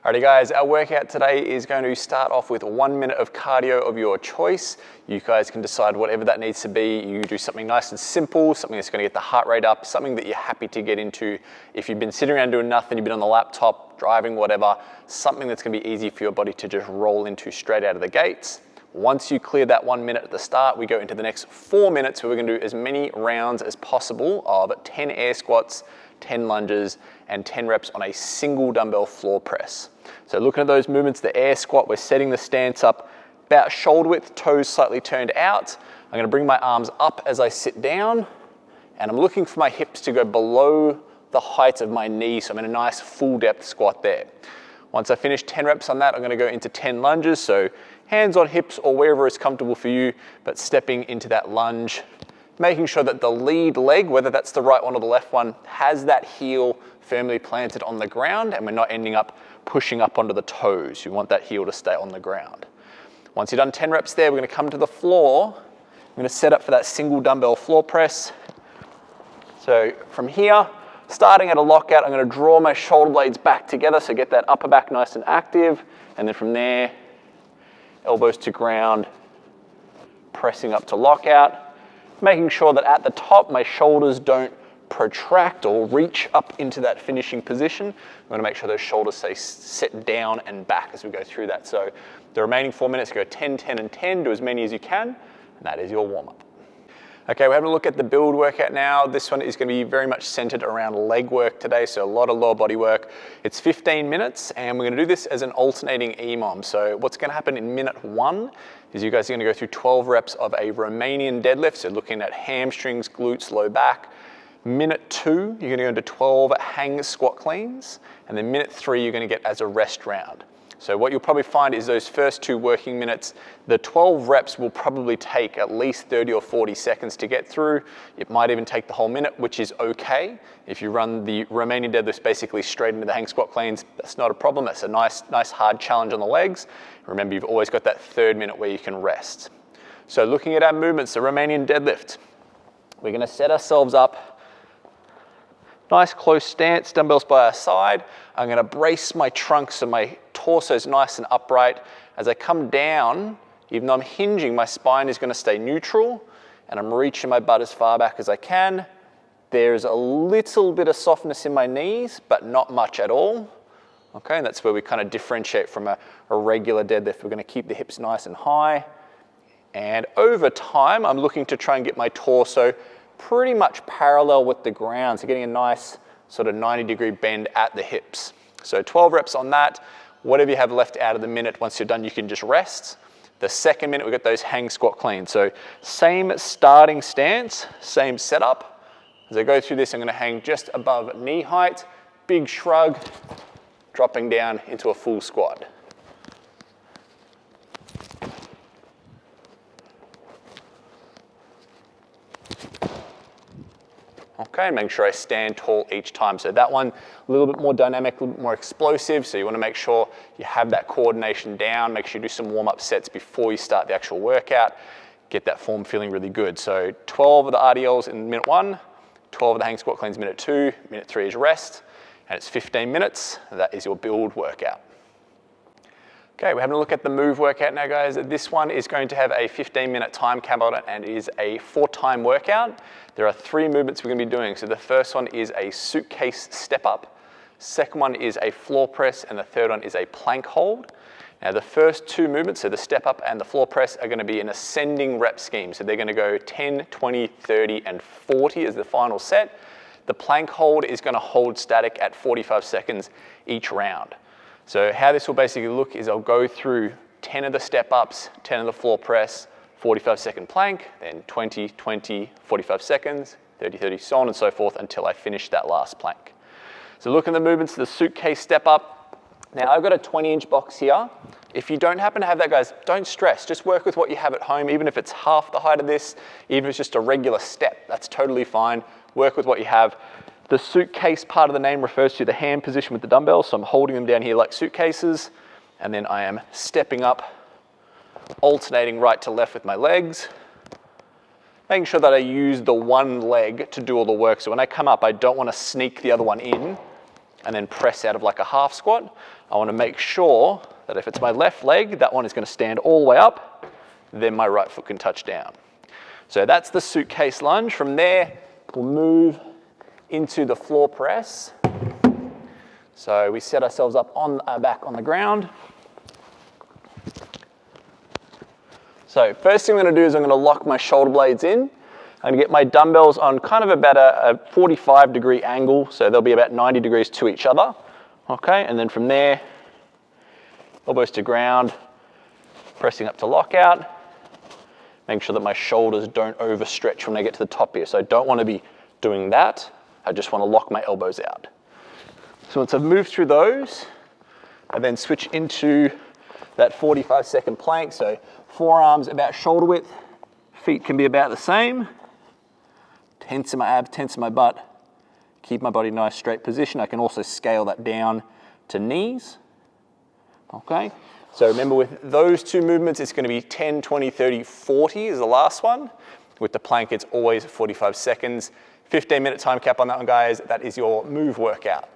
Alrighty guys, our workout today is going to start off with 1 minute of cardio of your choice. You guys can decide whatever that needs to be. You do something nice and simple, something that's going to get the heart rate up, something that you're happy to get into. If you've been sitting around doing nothing, you've been on the laptop, driving, whatever, something that's going to be easy for your body to just roll into straight out of the gates. Once you clear that 1 minute at the start, we go into the next 4 minutes where we're going to do as many rounds as possible of 10 air squats, 10 lunges, and 10 reps on a single dumbbell floor press. So looking at those movements, the air squat, we're setting the stance up about shoulder width, toes slightly turned out. I'm going to bring my arms up as I sit down, and I'm looking for my hips to go below the height of my knee, so I'm in a nice full depth squat there. Once I finish 10 reps on that, I'm going to go into 10 lunges, so hands on hips or wherever is comfortable for you, but stepping into that lunge, making sure that the lead leg, whether that's the right one or the left one, has that heel firmly planted on the ground and we're not ending up pushing up onto the toes. You want that heel to stay on the ground. Once you've done 10 reps there, we're going to come to the floor. I'm going to set up for that single dumbbell floor press. So from here, starting at a lockout, I'm going to draw my shoulder blades back together, so get that upper back nice and active. And then from there, elbows to ground, pressing up to lockout, making sure that at the top, my shoulders don't protract or reach up into that finishing position. We want to make sure those shoulders stay set down and back as we go through that. So the remaining 4 minutes, go 10, 10, and 10, do as many as you can, and that is your warm-up. Okay, we're having a look at the build workout now. This one is going to be very much centered around leg work today, so a lot of lower body work. It's 15 minutes, and we're going to do this as an alternating EMOM. So what's going to happen in minute 1 is you guys are going to go through 12 reps of a Romanian deadlift, so looking at hamstrings, glutes, low back. Minute 2, you're going to go into 12 hang squat cleans, and then minute 3, you're going to get as a rest round. So what you'll probably find is those first 2 working minutes, the 12 reps will probably take at least 30 or 40 seconds to get through. It might even take the whole minute, which is okay. If you run the Romanian deadlifts basically straight into the hang squat cleans, that's not a problem. That's a nice hard challenge on the legs. Remember, you've always got that 3rd minute where you can rest. So looking at our movements, the Romanian deadlift, we're going to set ourselves up. Nice close stance, dumbbells by our side. I'm going to brace my trunk so my torso is nice and upright. As I come down, even though I'm hinging, my spine is going to stay neutral, and I'm reaching my butt as far back as I can. There's a little bit of softness in my knees, but not much at all. Okay, and that's where we kind of differentiate from a regular deadlift. We're going to keep the hips nice and high. And over time, I'm looking to try and get my torso pretty much parallel with the ground, so getting a nice sort of 90-degree bend at the hips. So 12 reps on that. Whatever you have left out of the minute, once you're done, you can just rest. The 2nd minute, we get those hang squat cleans. So same starting stance, same setup. As I go through this, I'm going to hang just above knee height, big shrug, dropping down into a full squat. Okay, and making sure I stand tall each time. So that one, a little bit more dynamic, a little bit more explosive. So you want to make sure you have that coordination down. Make sure you do some warm-up sets before you start the actual workout. Get that form feeling really good. So 12 of the RDLs in minute 1, 12 of the hang squat cleans minute 2, minute 3 is rest, and it's 15 minutes. That is your build workout. Okay, we're having a look at the move workout now, guys. This one is going to have a 15-minute time cap on it, and it is a 4-time workout. There are 3 movements we're going to be doing. So the first one is a suitcase step up. Second one is a floor press, and the third one is a plank hold. Now the first 2 movements, so the step up and the floor press, are going to be an ascending rep scheme. So they're going to go 10, 20, 30, and 40 as the final set. The plank hold is going to hold static at 45 seconds each round. So how this will basically look is I'll go through 10 of the step ups, 10 of the floor press, 45-second plank, then 20, 20, 45 seconds, 30, 30, so on and so forth until I finish that last plank. So look at the movements of the suitcase step up. Now I've got a 20-inch box here. If you don't happen to have that, guys, don't stress. Just work with what you have at home, even if it's half the height of this, even if it's just a regular step, that's totally fine. Work with what you have. The suitcase part of the name refers to the hand position with the dumbbells, so I'm holding them down here like suitcases, and then I am stepping up, alternating right to left with my legs, making sure that I use the one leg to do all the work. So when I come up, I don't want to sneak the other one in and then press out of like a half squat. I want to make sure that if it's my left leg, that one is going to stand all the way up, then my right foot can touch down. So that's the suitcase lunge. From there, we'll move into the floor press. So we set ourselves up on our back on the ground. So first thing I'm going to do is I'm going to lock my shoulder blades in. I'm going to get my dumbbells on kind of about a 45-degree angle, so they'll be about 90 degrees to each other. Okay, and then from there, elbows to ground, pressing up to lockout, making sure that my shoulders don't overstretch when I get to the top here. So I don't want to be doing that. I just want to lock my elbows out. So once I've moved through those, I then switch into that 45-second plank. So forearms about shoulder width, feet can be about the same. Tense my abs, tense my butt, keep my body nice straight position. I can also scale that down to knees. Okay, so remember with those two movements, it's going to be 10, 20, 30, 40 is the last one. With the plank, it's always 45 seconds. 15-minute time cap on that one, guys. That is your move workout.